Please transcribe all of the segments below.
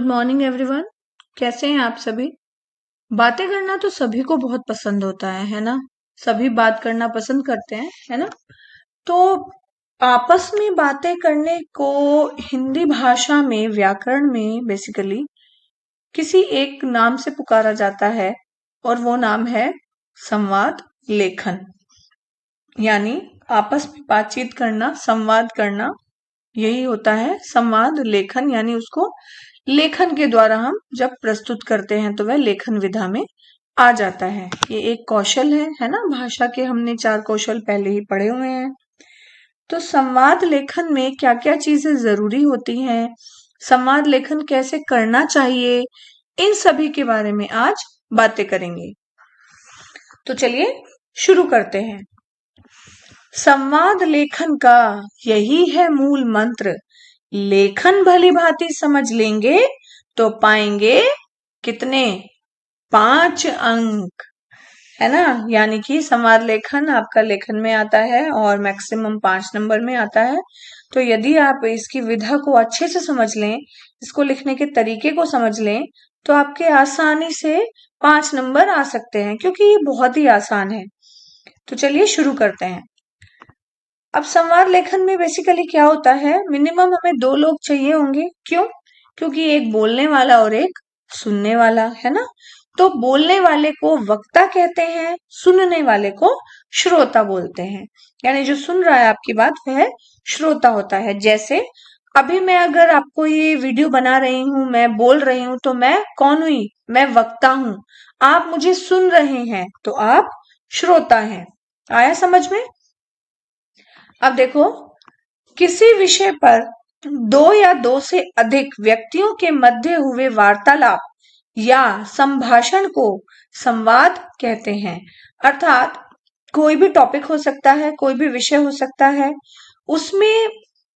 Good morning everyone. कैसे हैं आप सभी। बातें करना तो सभी को बहुत पसंद होता है ना। सभी बात करना पसंद करते हैं, है ना। तो आपस में बातें करने को हिंदी भाषा में, व्याकरण में बेसिकली किसी एक नाम से पुकारा जाता है और वो नाम है संवाद लेखन। यानी आपस में बातचीत करना, संवाद करना, यही होता है संवाद लेखन। यानी उसको लेखन के द्वारा हम जब प्रस्तुत करते हैं तो वह लेखन विधा में आ जाता है। ये एक कौशल है ना। भाषा के हमने 4 कौशल पहले ही पढ़े हुए हैं। तो संवाद लेखन में क्या क्या चीजें जरूरी होती हैं, संवाद लेखन कैसे करना चाहिए, इन सभी के बारे में आज बातें करेंगे। तो चलिए शुरू करते हैं। संवाद लेखन का यही है मूल मंत्र। लेखन भली भांति समझ लेंगे तो पाएंगे कितने? 5 अंक, है ना। यानी कि संवाद लेखन आपका लेखन में आता है और मैक्सिमम 5 नंबर में आता है। तो यदि आप इसकी विधा को अच्छे से समझ लें, इसको लिखने के तरीके को समझ लें, तो आपके आसानी से 5 नंबर आ सकते हैं, क्योंकि ये बहुत ही आसान है। तो चलिए शुरू करते हैं। अब संवाद लेखन में बेसिकली क्या होता है, मिनिमम हमें 2 लोग चाहिए होंगे। क्यों? क्योंकि एक बोलने वाला और एक सुनने वाला, है ना। तो बोलने वाले को वक्ता कहते हैं, सुनने वाले को श्रोता बोलते हैं। यानी जो सुन रहा है आपकी बात वह श्रोता होता है। जैसे अभी मैं अगर आपको ये वीडियो बना रही हूं, मैं बोल रही हूं, तो मैं कौन हुई? मैं वक्ता हूं। आप मुझे सुन रहे हैं तो आप श्रोता हैं। आया समझ में? अब देखो, किसी विषय पर 2 या 2 से अधिक व्यक्तियों के मध्य हुए वार्तालाप या संभाषण को संवाद कहते हैं। अर्थात कोई भी टॉपिक हो सकता है, कोई भी विषय हो सकता है, उसमें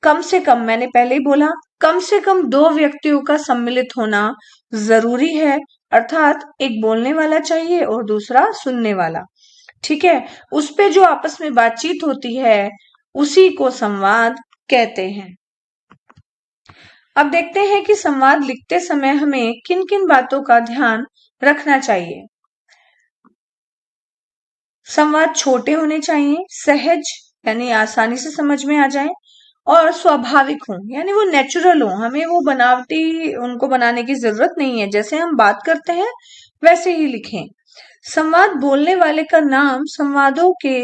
कम से कम, मैंने पहले ही बोला, कम से कम 2 व्यक्तियों का सम्मिलित होना जरूरी है। अर्थात एक बोलने वाला चाहिए और दूसरा सुनने वाला। ठीक है। उस पे जो आपस में बातचीत होती है उसी को संवाद कहते हैं। अब देखते हैं कि संवाद लिखते समय हमें किन किन बातों का ध्यान रखना चाहिए। संवाद छोटे होने चाहिए, सहज यानी आसानी से समझ में आ जाए, और स्वाभाविक हो यानी वो नेचुरल हो। हमें वो बनावटी उनको बनाने की जरूरत नहीं है, जैसे हम बात करते हैं वैसे ही लिखें। संवाद बोलने वाले का नाम संवादों के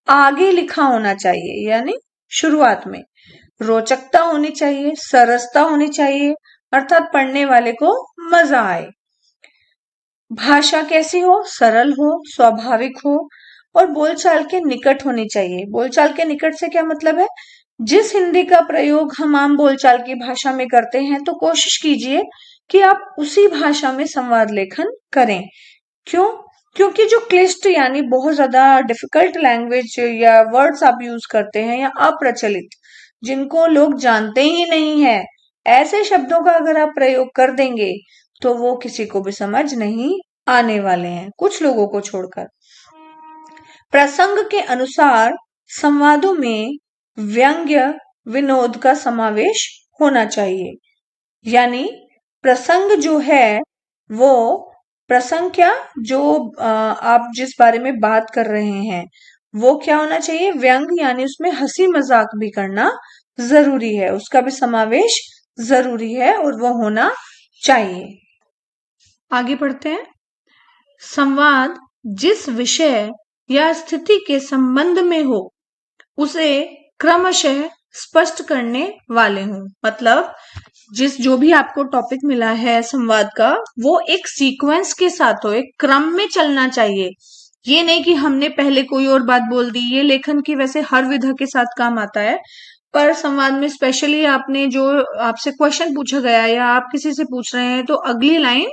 आगे लिखा होना चाहिए, यानी शुरुआत में। रोचकता होनी चाहिए, सरसता होनी चाहिए, अर्थात पढ़ने वाले को मजा आए। भाषा कैसी हो? सरल हो, स्वाभाविक हो, और बोलचाल के निकट होनी चाहिए। बोलचाल के निकट से क्या मतलब है? जिस हिंदी का प्रयोग हम आम बोलचाल की भाषा में करते हैं, तो कोशिश कीजिए कि आप उसी भाषा में संवाद लेखन करें। क्यों? क्योंकि जो क्लिष्ट यानी बहुत ज्यादा डिफिकल्ट लैंग्वेज या वर्ड्स आप यूज करते हैं, या अप्रचलित, जिनको लोग जानते ही नहीं है, ऐसे शब्दों का अगर आप प्रयोग कर देंगे तो वो किसी को भी समझ नहीं आने वाले हैं, कुछ लोगों को छोड़कर। प्रसंग के अनुसार संवादों में व्यंग्य, विनोद का समावेश होना चाहिए। यानी प्रसंग जो है वो प्रसंग क्या, जो आप जिस बारे में बात कर रहे हैं वो क्या होना चाहिए? व्यंग, यानी उसमें हंसी मजाक भी करना जरूरी है, उसका भी समावेश जरूरी है और वो होना चाहिए। आगे बढ़ते हैं। संवाद जिस विषय या स्थिति के संबंध में हो उसे क्रमशः स्पष्ट करने वाले हों। मतलब जो भी आपको टॉपिक मिला है संवाद का, वो एक सीक्वेंस के साथ हो, एक क्रम में चलना चाहिए। ये नहीं कि हमने पहले कोई और बात बोल दी। ये लेखन की वैसे हर विधा के साथ काम आता है, पर संवाद में स्पेशली आपने जो आपसे क्वेश्चन पूछा गया या आप किसी से पूछ रहे हैं, तो अगली लाइन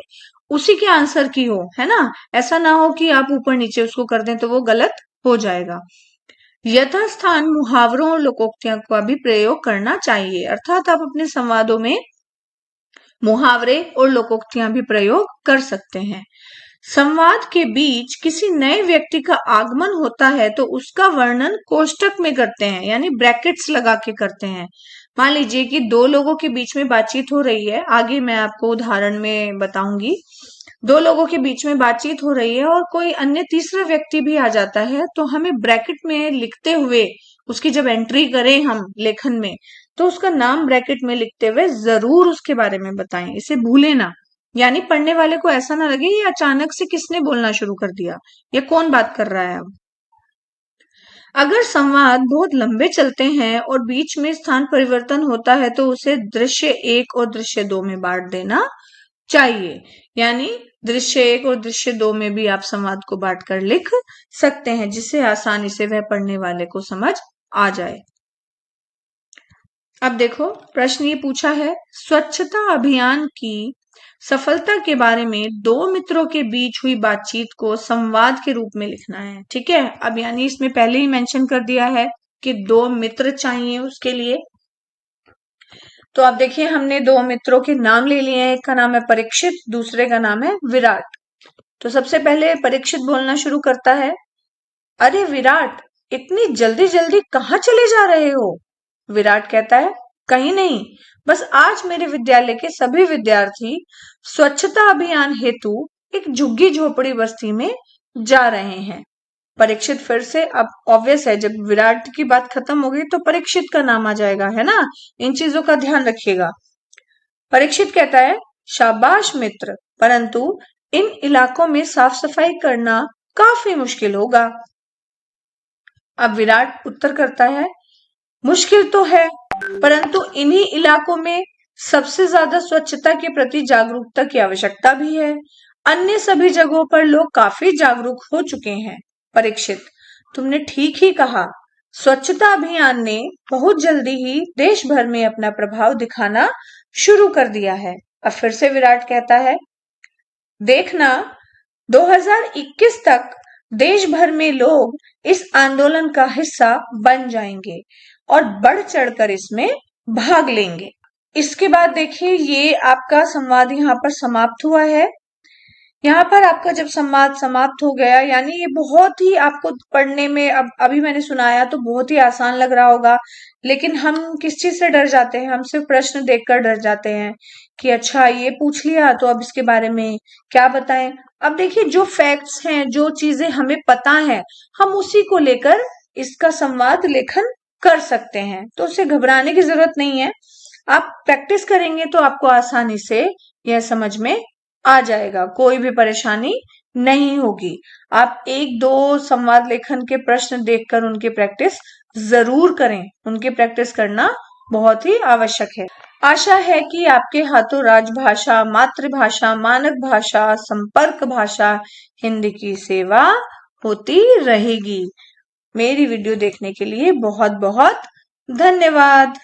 उसी के आंसर की हो, है ना। ऐसा ना हो कि आप ऊपर नीचे उसको कर दें, तो वो गलत हो जाएगा। यथास्थान मुहावरों और लोकोक्तियों का भी प्रयोग करना चाहिए। अर्थात आप अपने संवादों में मुहावरे और लोकोक्तियां भी प्रयोग कर सकते हैं। संवाद के बीच किसी नए व्यक्ति का आगमन होता है तो उसका वर्णन कोष्टक में करते हैं, यानी ब्रैकेट्स लगा के करते हैं। मान लीजिए कि दो लोगों के बीच में बातचीत हो रही है, आगे मैं आपको उदाहरण में बताऊंगी। दो लोगों के बीच में बातचीत हो रही है और कोई अन्य तीसरा व्यक्ति भी आ जाता है, तो हमें ब्रैकेट में लिखते हुए उसकी जब एंट्री करें हम लेखन में, तो उसका नाम ब्रैकेट में लिखते हुए जरूर उसके बारे में बताएं, इसे भूले ना। यानी पढ़ने वाले को ऐसा ना लगे ये अचानक से किसने बोलना शुरू कर दिया, ये कौन बात कर रहा है अब। अगर संवाद बहुत लंबे चलते हैं और बीच में स्थान परिवर्तन होता है, तो उसे दृश्य 1 और दृश्य 2 में बांट देना चाहिए। यानी दृश्य 1 और दृश्य 2 में भी आप संवाद को बांट कर लिख सकते हैं, जिससे आसानी से वह पढ़ने वाले को समझ आ जाए। अब देखो प्रश्न ये पूछा है, स्वच्छता अभियान की सफलता के बारे में दो मित्रों के बीच हुई बातचीत को संवाद के रूप में लिखना है। ठीक है, अब यानी इसमें पहले ही मेंशन कर दिया है कि दो मित्र चाहिए उसके लिए। तो आप देखिए हमने दो मित्रों के नाम ले लिए हैं, एक का नाम है परीक्षित, दूसरे का नाम है विराट। तो सबसे पहले परीक्षित बोलना शुरू करता है, अरे विराट, इतनी जल्दी जल्दी कहाँ चले जा रहे हो? विराट कहता है, कहीं नहीं, बस आज मेरे विद्यालय के सभी विद्यार्थी स्वच्छता अभियान हेतु एक झुग्गी झोपड़ी बस्ती में जा रहे हैं। परीक्षित फिर से, अब ऑब्वियस है जब विराट की बात खत्म हो गई तो परीक्षित का नाम आ जाएगा, है ना, इन चीजों का ध्यान रखिएगा। परीक्षित कहता है, शाबाश मित्र, परंतु इन इलाकों में साफ सफाई करना काफी मुश्किल होगा। अब विराट उत्तर करता है, मुश्किल तो है, परंतु इन्हीं इलाकों में सबसे ज्यादा स्वच्छता के प्रति जागरूकता की आवश्यकता भी है। अन्य सभी जगहों पर लोग काफी जागरूक हो चुके हैं। परीक्षित, तुमने ठीक ही कहा, स्वच्छता अभियान ने बहुत जल्दी ही देश भर में अपना प्रभाव दिखाना शुरू कर दिया है। अब फिर से विराट कहता है, देखना 2021 तक देश भर में लोग इस आंदोलन का हिस्सा बन जाएंगे और बढ़ चढ़कर इसमें भाग लेंगे। इसके बाद देखिए ये आपका संवाद यहाँ पर समाप्त हुआ है। यहाँ पर आपका जब संवाद समाप्त हो गया, यानी ये बहुत ही आपको पढ़ने में, अब अभी मैंने सुनाया तो बहुत ही आसान लग रहा होगा, लेकिन हम किस चीज से डर जाते हैं? हम सिर्फ प्रश्न देखकर डर जाते हैं कि अच्छा ये पूछ लिया तो अब इसके बारे में क्या बताएं। अब देखिए जो फैक्ट्स हैं, जो चीजें हमें पता है, हम उसी को लेकर इसका संवाद लेखन कर सकते हैं, तो उसे घबराने की जरूरत नहीं है। आप प्रैक्टिस करेंगे तो आपको आसानी से यह समझ में आ जाएगा, कोई भी परेशानी नहीं होगी। आप एक दो संवाद लेखन के प्रश्न देखकर उनकी प्रैक्टिस जरूर करें, उनकी प्रैक्टिस करना बहुत ही आवश्यक है। आशा है कि आपके हाथों राजभाषा, मातृभाषा, मानक भाषा, संपर्क भाषा, हिंदी की सेवा होती रहेगी। मेरी वीडियो देखने के लिए बहुत बहुत धन्यवाद।